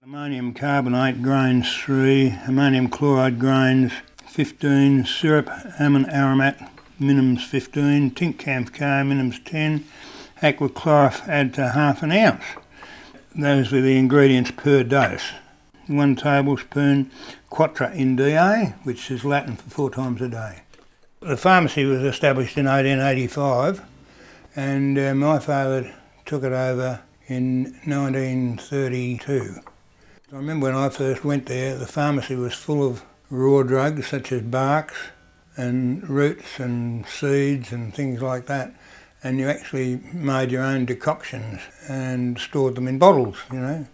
Ammonium carbonate grains 3, ammonium chloride grains 15, syrup aromat minimums 15, tincamp K minimums 10, aquachlorof add to half an ounce. Those were the ingredients per dose. 1 tablespoon quattro in DA, which is Latin for 4 times a day. The pharmacy was established in 1885 and my father took it over in 1932. I remember when I first went there, the pharmacy was full of raw drugs such as barks and roots and seeds and things like that, and you actually made your own decoctions and stored them in bottles, you know.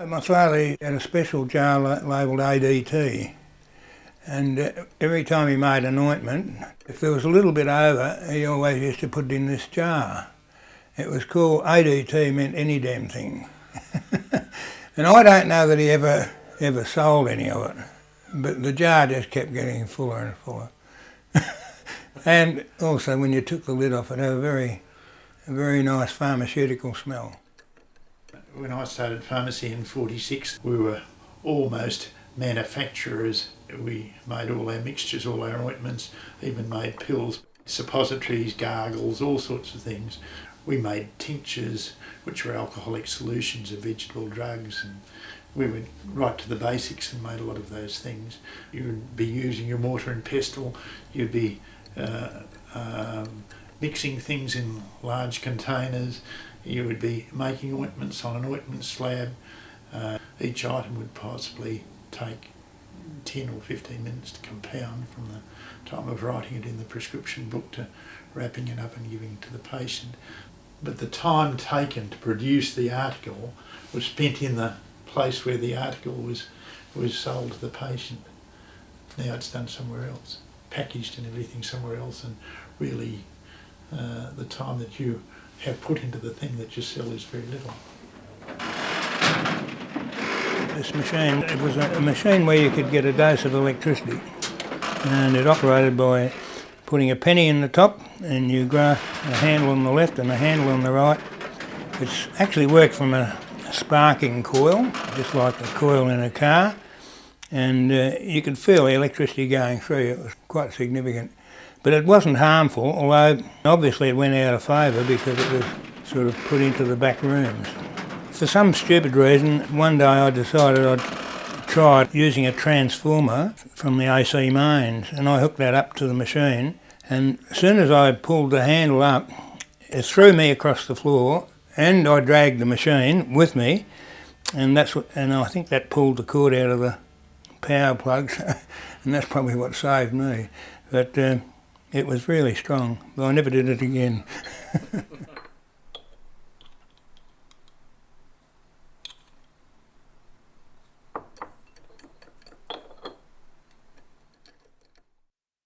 My father had a special jar labelled ADT, and every time he made an ointment, if there was a little bit over, he always used to put it in this jar. It was called ADT, meant any damn thing. And I don't know that he ever sold any of it, but the jar just kept getting fuller and fuller. And also when you took the lid off, it had a very nice pharmaceutical smell. When I started pharmacy in '46, we were almost manufacturers. We made all our mixtures, all our ointments, even made pills, suppositories, gargles, all sorts of things. We made tinctures, which were alcoholic solutions of vegetable drugs, and we went right to the basics and made a lot of those things. You would be using your mortar and pestle, you'd be mixing things in large containers, you would be making ointments on an ointment slab. Each item would possibly take 10 or 15 minutes to compound from the time of writing it in the prescription book to wrapping it up and giving it to the patient. But the time taken to produce the article was spent in the place where the article was sold to the patient. Now it's done somewhere else, packaged and everything somewhere else, and really the time that you have put into the thing that you sell is very little. This machine, it was a machine where you could get a dose of electricity, and it operated by putting a penny in the top and you grasp a handle on the left and a handle on the right. It's actually worked from a sparking coil, just like a coil in a car, and you could feel the electricity going through. It was quite significant. But it wasn't harmful, although obviously it went out of favour because it was sort of put into the back rooms. For some stupid reason, one day I decided I'd try using a transformer from the AC mains, and I hooked that up to the machine, and as soon as I pulled the handle up, it threw me across the floor, and I dragged the machine with me, and I think that pulled the cord out of the power plugs, and that's probably what saved me. But it was really strong, but I never did it again.